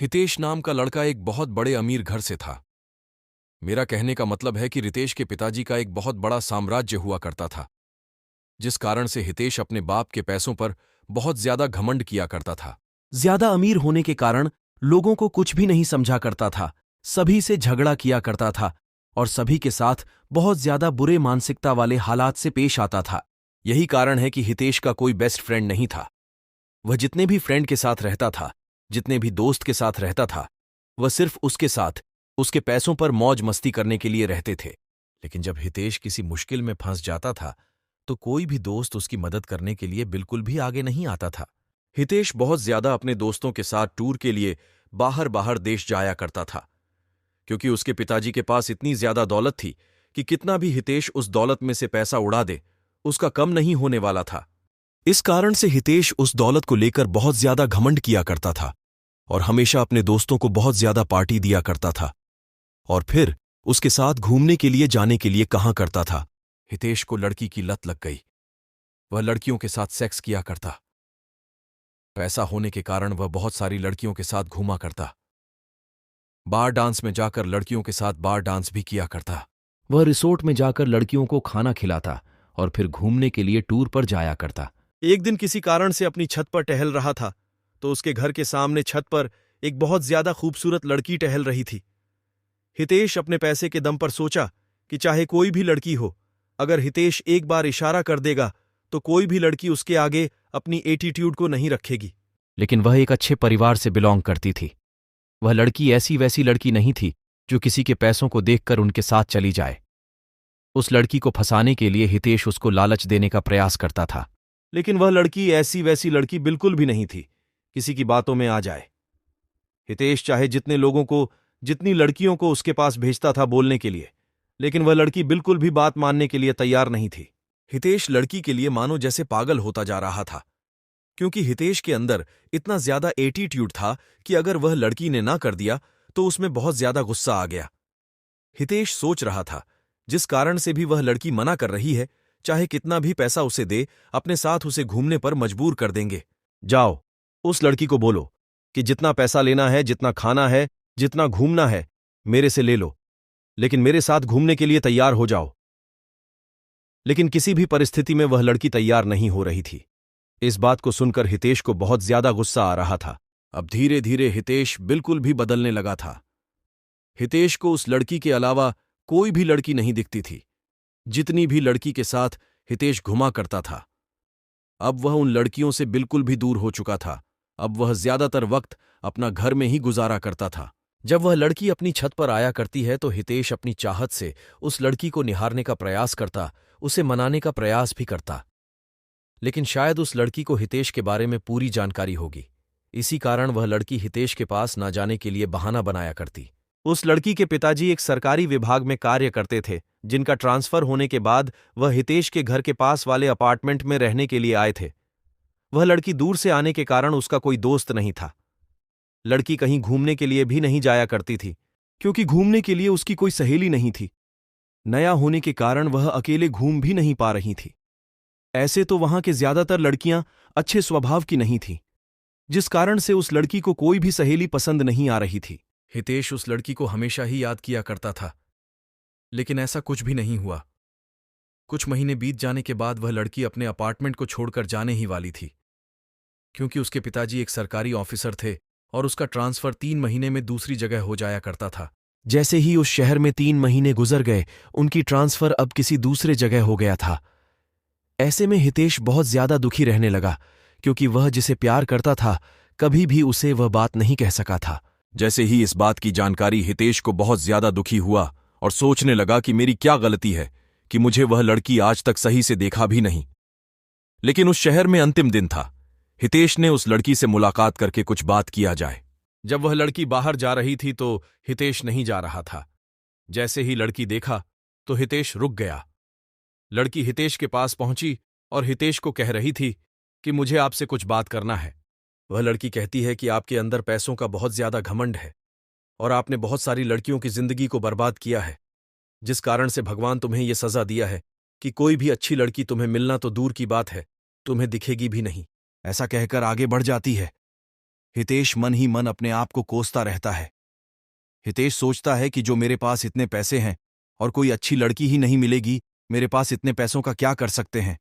हितेश नाम का लड़का एक बहुत बड़े अमीर घर से था। मेरा कहने का मतलब है कि रितेश के पिताजी का एक बहुत बड़ा साम्राज्य हुआ करता था, जिस कारण से हितेश अपने बाप के पैसों पर बहुत ज्यादा घमंड किया करता था। ज्यादा अमीर होने के कारण लोगों को कुछ भी नहीं समझा करता था, सभी से झगड़ा किया करता था और सभी के साथ बहुत ज्यादा बुरे मानसिकता वाले हालात से पेश आता था। यही कारण है कि हितेश का कोई बेस्ट फ्रेंड नहीं था। वह जितने भी फ्रेंड के साथ रहता था, जितने भी दोस्त के साथ रहता था, वह सिर्फ उसके साथ उसके पैसों पर मौज मस्ती करने के लिए रहते थे। लेकिन जब हितेश किसी मुश्किल में फंस जाता था तो कोई भी दोस्त उसकी मदद करने के लिए बिल्कुल भी आगे नहीं आता था। हितेश बहुत ज्यादा अपने दोस्तों के साथ टूर के लिए बाहर बाहर देश जाया करता था, क्योंकि उसके पिताजी के पास इतनी ज्यादा दौलत थी कि कितना भी हितेश उस दौलत में से पैसा उड़ा दे, उसका कम नहीं होने वाला था। इस कारण से हितेश उस दौलत को लेकर बहुत ज्यादा घमंड किया करता था और हमेशा अपने दोस्तों को बहुत ज्यादा पार्टी दिया करता था और फिर उसके साथ घूमने के लिए जाने के लिए कहा करता था। हितेश को लड़की की लत लग गई। वह लड़कियों के साथ सेक्स किया करता। पैसा होने के कारण वह बहुत सारी लड़कियों के साथ घूमा करता। बार डांस में जाकर लड़कियों के साथ बार डांस भी किया करता। वह रिसोर्ट में जाकर लड़कियों को खाना खिलाता और फिर घूमने के लिए टूर पर जाया करता। एक दिन किसी कारण से अपनी छत पर टहल रहा था तो उसके घर के सामने छत पर एक बहुत ज्यादा खूबसूरत लड़की टहल रही थी। हितेश अपने पैसे के दम पर सोचा कि चाहे कोई भी लड़की हो, अगर हितेश एक बार इशारा कर देगा तो कोई भी लड़की उसके आगे अपनी एटीट्यूड को नहीं रखेगी। लेकिन वह एक अच्छे परिवार से बिलोंग करती थी। वह लड़की ऐसी वैसी लड़की नहीं थी जो किसी के पैसों को देखकर उनके साथ चली जाए। उस लड़की को फंसाने के लिए हितेश उसको लालच देने का प्रयास करता था। लेकिन वह लड़की ऐसी वैसी लड़की बिल्कुल भी नहीं थी, किसी की बातों में आ जाए। हितेश चाहे जितने लोगों को, जितनी लड़कियों को उसके पास भेजता था बोलने के लिए, लेकिन वह लड़की बिल्कुल भी बात मानने के लिए तैयार नहीं थी। हितेश लड़की के लिए मानो जैसे पागल होता जा रहा था, क्योंकि हितेश के अंदर इतना ज्यादा एटीट्यूड था कि अगर वह लड़की ने ना कर दिया तो उसमें बहुत ज्यादा गुस्सा आ गया। हितेश सोच रहा था, जिस कारण से भी वह लड़की मना कर रही है, चाहे कितना भी पैसा उसे दे, अपने साथ उसे घूमने पर मजबूर कर देंगे। जाओ, उस लड़की को बोलो कि जितना पैसा लेना है, जितना खाना है, जितना घूमना है, मेरे से ले लो, लेकिन मेरे साथ घूमने के लिए तैयार हो जाओ। लेकिन किसी भी परिस्थिति में वह लड़की तैयार नहीं हो रही थी। इस बात को सुनकर हितेश को बहुत ज्यादा गुस्सा आ रहा था। अब धीरे धीरे हितेश बिल्कुल भी बदलने लगा था। हितेश को उस लड़की के अलावा कोई भी लड़की नहीं दिखती थी। जितनी भी लड़की के साथ हितेश घुमा करता था, अब वह उन लड़कियों से बिल्कुल भी दूर हो चुका था। अब वह ज्यादातर वक्त अपना घर में ही गुजारा करता था। जब वह लड़की अपनी छत पर आया करती है तो हितेश अपनी चाहत से उस लड़की को निहारने का प्रयास करता, उसे मनाने का प्रयास भी करता। लेकिन शायद उस लड़की को हितेश के बारे में पूरी जानकारी होगी, इसी कारण वह लड़की हितेश के पास ना जाने के लिए बहाना बनाया करती। उस लड़की के पिताजी एक सरकारी विभाग में कार्य करते थे, जिनका ट्रांसफर होने के बाद वह हितेश के घर के पास वाले अपार्टमेंट में रहने के लिए आए थे। वह लड़की दूर से आने के कारण उसका कोई दोस्त नहीं था। लड़की कहीं घूमने के लिए भी नहीं जाया करती थी, क्योंकि घूमने के लिए उसकी कोई सहेली नहीं थी। नया होने के कारण वह अकेले घूम भी नहीं पा रही थी। ऐसे तो वहां के ज्यादातर लड़कियां अच्छे स्वभाव की नहीं थीं, जिस कारण से उस लड़की को कोई भी सहेली पसंद नहीं आ रही थी। हितेश उस लड़की को हमेशा ही याद किया करता था, लेकिन ऐसा कुछ भी नहीं हुआ। कुछ महीने बीत जाने के बाद वह लड़की अपने अपार्टमेंट को छोड़कर जाने ही वाली थी, क्योंकि उसके पिताजी एक सरकारी ऑफिसर थे और उसका ट्रांसफर 3 महीने में दूसरी जगह हो जाया करता था। जैसे ही उस शहर में 3 महीने गुजर गए, उनकी ट्रांसफर अब किसी दूसरे जगह हो गया था। ऐसे में हितेश बहुत ज्यादा दुखी रहने लगा, क्योंकि वह जिसे प्यार करता था कभी भी उसे वह बात नहीं कह सका था। जैसे ही इस बात की जानकारी हितेश को बहुत ज्यादा दुखी हुआ और सोचने लगा कि मेरी क्या गलती है कि मुझे वह लड़की आज तक सही से देखा भी नहीं। लेकिन उस शहर में अंतिम दिन था। हितेश ने उस लड़की से मुलाकात करके कुछ बात किया जाए। जब वह लड़की बाहर जा रही थी तो हितेश नहीं जा रहा था। जैसे ही लड़की देखा तो हितेश रुक गया। लड़की हितेश के पास पहुंची और हितेश को कह रही थी कि मुझे आपसे कुछ बात करना है। वह लड़की कहती है कि आपके अंदर पैसों का बहुत ज्यादा घमंड है और आपने बहुत सारी लड़कियों की जिंदगी को बर्बाद किया है, जिस कारण से भगवान तुम्हें यह सजा दिया है कि कोई भी अच्छी लड़की तुम्हें मिलना तो दूर की बात है, तुम्हें दिखेगी भी नहीं। ऐसा कहकर आगे बढ़ जाती है। हितेश मन ही मन अपने आप को कोसता रहता है। हितेश सोचता है कि जो मेरे पास इतने पैसे हैं और कोई अच्छी लड़की ही नहीं मिलेगी, मेरे पास इतने पैसों का क्या कर सकते हैं।